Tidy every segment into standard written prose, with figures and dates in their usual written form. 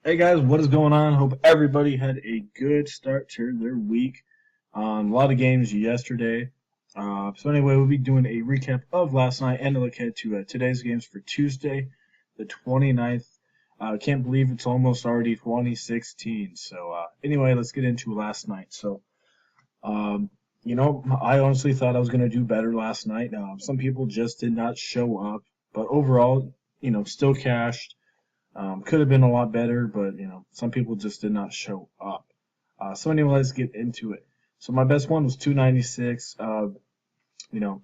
Hey guys, what is going on? Hope everybody had a good start to their week. A lot of games yesterday. So anyway, we'll be doing a recap of last night and a look ahead to today's games for Tuesday, the 29th. Can't believe it's almost already 2016. So anyway, let's get into last night. So I honestly thought I was going to do better last night. Some people just did not show up, but overall, still cashed. Could have been a lot better, but some people just did not show up. So anyway, let's get into it. So my best one was 296. All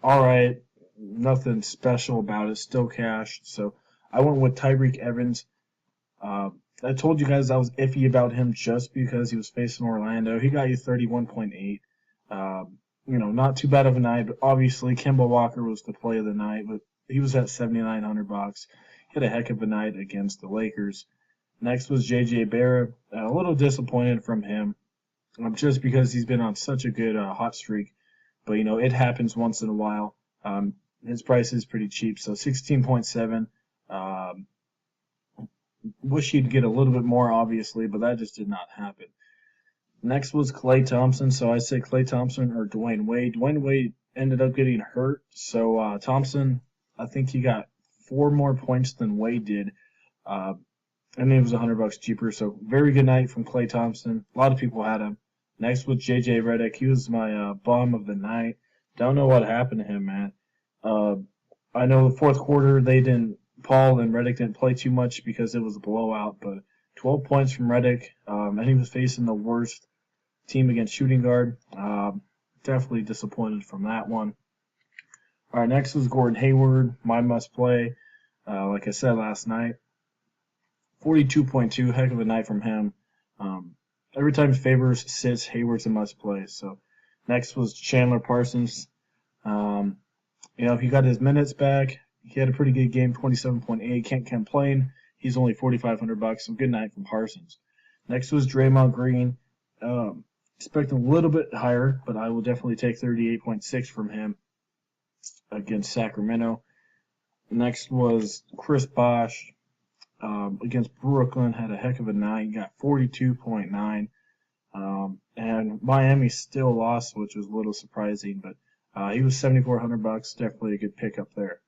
right, nothing special about it. Still cashed. So I went with Tyreek Evans. I told you guys I was iffy about him just because he was facing Orlando. He got you 31.8. Not too bad of a night, but obviously Kemba Walker was the play of the night, but he was at $7,900. He had a heck of a night against the Lakers. Next was J.J. Barrett. A little disappointed from him, just because he's been on such a good hot streak. But it happens once in a while. His price is pretty cheap, so 16.7. Wish he'd get a little bit more, obviously, but that just did not happen. Next was Klay Thompson, so I say Klay Thompson or Dwayne Wade. Dwayne Wade ended up getting hurt, so Thompson, I think he got 4 more points than Wade did. And it was $100 cheaper, so very good night from Klay Thompson. A lot of people had him. Next was J.J. Redick. He was my bum of the night. Don't know what happened to him, man. I know the fourth quarter Paul and Redick didn't play too much because it was a blowout, but 12 points from Redick, and he was facing the worst team against shooting guard. Definitely disappointed from that one. All right, next was Gordon Hayward, my must play. Like I said last night, 42.2, heck of a night from him. Every time Favors sits, Hayward's a must play. So next was Chandler Parsons. He got his minutes back. He had a pretty good game, 27.8. Can't complain. He's only $4,500. So good night from Parsons. Next was Draymond Green. Expecting a little bit higher, but I will definitely take 38.6 from him against Sacramento. Next was Chris Bosh against Brooklyn. Had a heck of a night. Got 42.9. And Miami still lost, which was a little surprising, but he was $7,400. Definitely a good pickup there.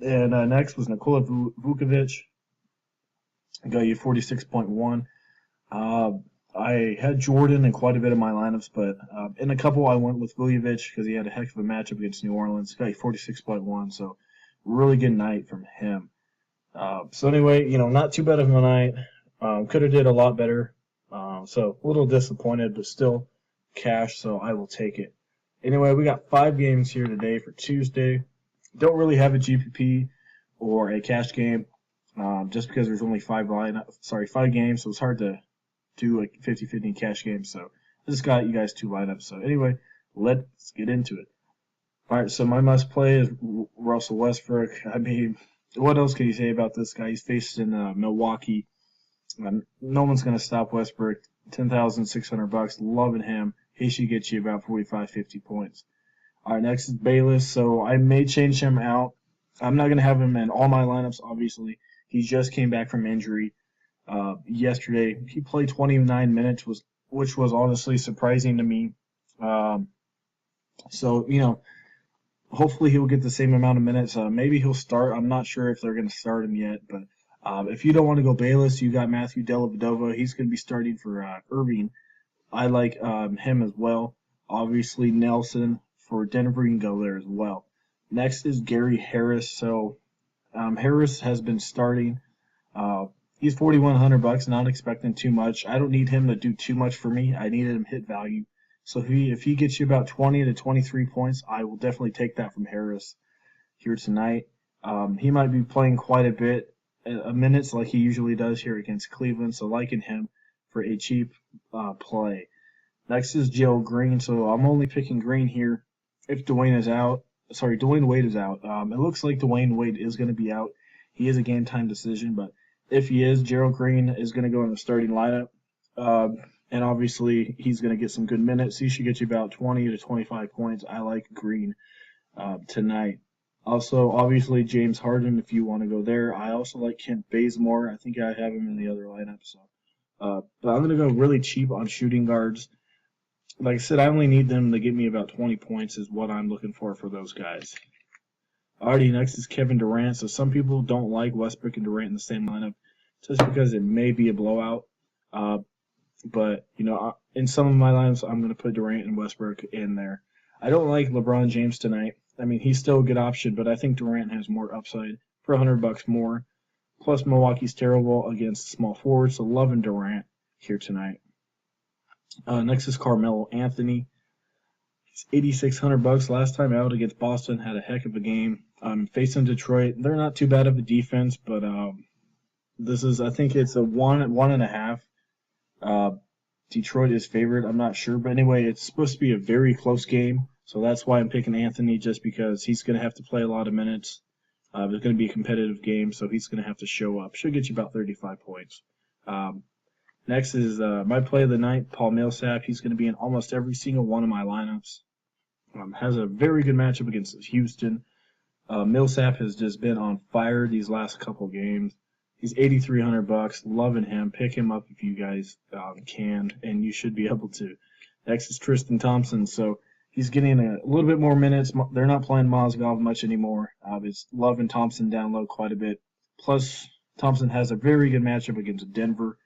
And next was Nikola Vukovic. Got you 46.1. I had Jordan in quite a bit of my lineups, but in a couple I went with Vujovic because he had a heck of a matchup against New Orleans. Got you 46.1, so really good night from him. So anyway, not too bad of a night. Could have did a lot better. So a little disappointed, but still cash, so I will take it. Anyway, we got 5 games here today for Tuesday. Don't really have a GPP or a cash game, just because there's only 5 games, so it's hard to do a 50-50 cash game. So I just got you guys 2 lineups. So anyway, let's get into it. All right, so my must play is Russell Westbrook. I mean, what else can you say about this guy? He's facing Milwaukee. No one's going to stop Westbrook. $10,600. Loving him. He should get you about 45, 50 points. All right, next is Bayless. So I may change him out. I'm not going to have him in all my lineups, obviously. He just came back from injury yesterday. He played 29 minutes, which was honestly surprising to me. So, hopefully he'll get the same amount of minutes. Maybe he'll start. I'm not sure if they're going to start him yet, but if you don't want to go Bayless, you got Matthew Dellavedova. He's going to be starting for Irving. I like him as well. Obviously, Nelson for Denver, you can go there as well. Next is Gary Harris. So Harris has been starting. He's $4,100. Not expecting too much. I don't need him to do too much for me. I needed him hit value. So if he gets you about 20 to 23 points, I will definitely take that from Harris here tonight. He might be playing quite a bit of minutes like he usually does here against Cleveland, so liking him for a cheap play. Next is Joe Green, so I'm only picking Green here if Dwayne Wade is out. It looks like Dwayne Wade is going to be out. He is a game time decision, but if he is, Gerald Green is going to go in the starting lineup. And obviously, he's going to get some good minutes. He should get you about 20 to 25 points. I like Green tonight. Also, obviously, James Harden, if you want to go there. I also like Kent Bazemore. I think I have him in the other lineup. But I'm going to go really cheap on shooting guards. Like I said, I only need them to get me about 20 points is what I'm looking for those guys. Alrighty, next is Kevin Durant. So some people don't like Westbrook and Durant in the same lineup just because it may be a blowout. Uh, but, in some of my lineups, I'm going to put Durant and Westbrook in there. I don't like LeBron James tonight. I mean, he's still a good option, but I think Durant has more upside for $100 more. Plus, Milwaukee's terrible against small forwards, so loving Durant here tonight. Next is Carmelo Anthony. He's $8,600 last time out against Boston. Had a heck of a game. Facing Detroit, they're not too bad of a defense, but I think it's a 1.5. Detroit is favored. I'm not sure, but anyway, it's supposed to be a very close game, so that's why I'm picking Anthony, just because he's going to have to play a lot of minutes. It's going to be a competitive game, so he's going to have to show up. Should get you about 35 points. Next is my play of the night, Paul Millsap. He's going to be in almost every single one of my lineups. Has a very good matchup against Houston. Millsap has just been on fire these last couple games. He's $8,300. Loving him. Pick him up if you guys can, and you should be able to. Next is Tristan Thompson. So he's getting a little bit more minutes. They're not playing Mozgov much anymore. It's loving Thompson down low quite a bit. Plus, Thompson has a very good matchup against Denver.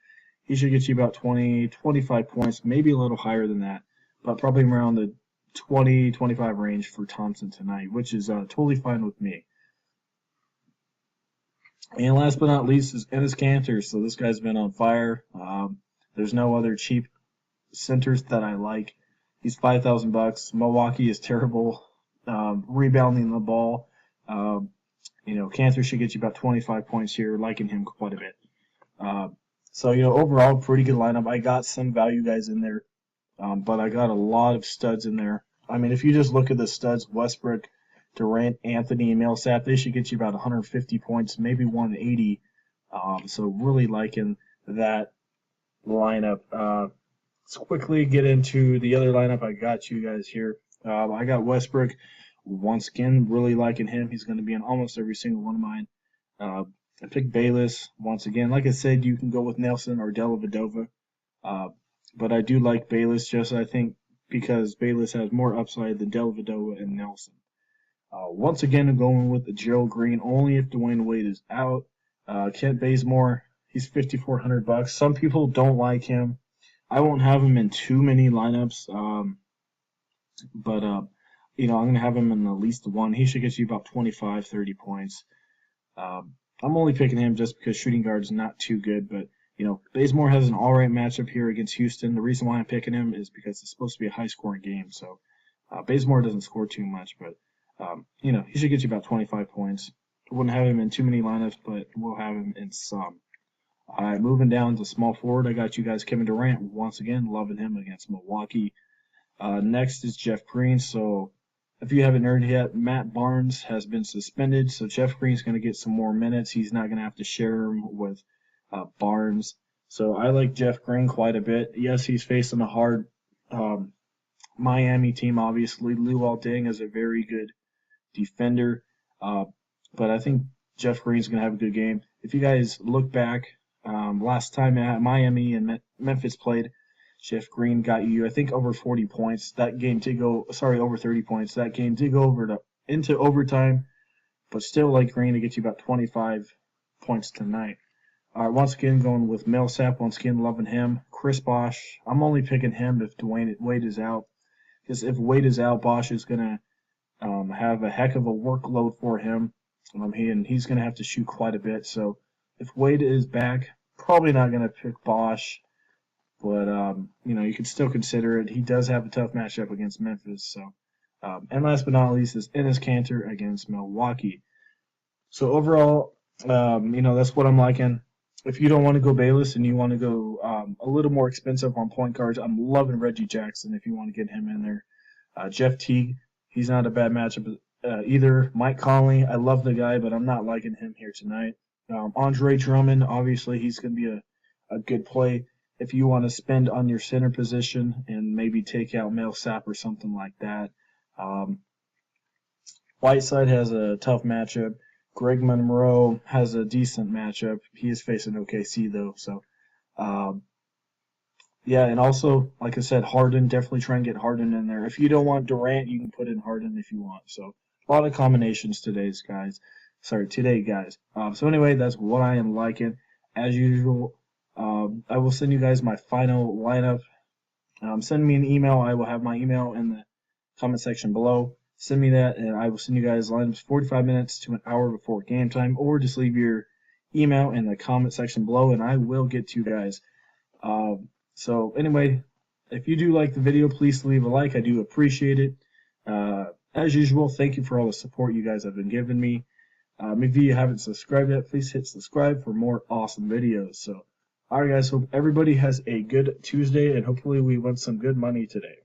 He should get you about 20, 25 points, maybe a little higher than that, but probably around the 20, 25 range for Thompson tonight, which is totally fine with me. And last but not least is Enes Kanter. So this guy's been on fire. There's no other cheap centers that I like. He's $5,000. Milwaukee is terrible rebounding the ball. Kanter should get you about 25 points here, liking him quite a bit. Overall, pretty good lineup. I got some value guys in there, but I got a lot of studs in there. I mean, if you just look at the studs, Westbrook, Durant, Anthony, and Millsap, they should get you about 150 points, maybe 180. So really liking that lineup. Let's quickly get into the other lineup I got you guys here. I got Westbrook. Once again, really liking him. He's going to be in almost every single one of mine. I picked Bayless. Once again, like I said, you can go with Nelson or Dellavedova. But I do like Bayless, I think, because Bayless has more upside than Dellavedova and Nelson. Once again, I'm going with the Gerald Green only if Dwayne Wade is out. Kent Bazemore, he's $5,400. Some people don't like him. I won't have him in too many lineups, but I'm going to have him in at least one. He should get you about 25, 30 points. I'm only picking him just because shooting guard is not too good, but Bazemore has an all right matchup here against Houston. The reason why I'm picking him is because it's supposed to be a high-scoring game, so Bazemore doesn't score too much, but he should get you about 25 points. I wouldn't have him in too many lineups, but we'll have him in some. All right, moving down to small forward, I got you guys Kevin Durant. Once again, loving him against Milwaukee. Next is Jeff Green. So if you haven't heard yet, Matt Barnes has been suspended, so Jeff Green's going to get some more minutes. He's not going to have to share him with Barnes. So I like Jeff Green quite a bit. Yes, he's facing a hard Miami team, obviously. Luol Deng is a very good defender, but I think Jeff Green's going to have a good game. If you guys look back, last time Miami and Memphis played, Jeff Green got you, I think, over 40 points. That game did go, over 30 points. That game did go into overtime, but still like Green to get you about 25 points tonight. All right, once again, going with Millsap. Once again, loving him. Chris Bosh, I'm only picking him if Wade is out. Because if Wade is out, Bosh is going to have a heck of a workload for him. He's going to have to shoot quite a bit. So if Wade is back, probably not going to pick Bosh. But, you can still consider it. He does have a tough matchup against Memphis. So, and last but not least is Enes Kanter against Milwaukee. So overall, that's what I'm liking. If you don't want to go Bayless and you want to go a little more expensive on point guards, I'm loving Reggie Jackson if you want to get him in there. Jeff Teague, he's not a bad matchup either. Mike Conley, I love the guy, but I'm not liking him here tonight. Andre Drummond, obviously, he's going to be a good play if you want to spend on your center position and maybe take out Millsap or something like that. Whiteside has a tough matchup. Greg Monroe has a decent matchup. He is facing OKC though, so yeah, and also like I said, Harden, definitely try and get Harden in there. If you don't want Durant, you can put in Harden if you want. So a lot of combinations today, guys. So anyway, that's what I am liking. As usual, I will send you guys my final lineup. Send me an email. I will have my email in the comment section below. Send me that, and I will send you guys lineups 45 minutes to an hour before game time, or just leave your email in the comment section below, and I will get to you guys. So anyway, if you do like the video, please leave a like. I do appreciate it. As usual, thank you for all the support you guys have been giving me. If you haven't subscribed yet, please hit subscribe for more awesome videos. So, alright guys, hope everybody has a good Tuesday, and hopefully we win some good money today.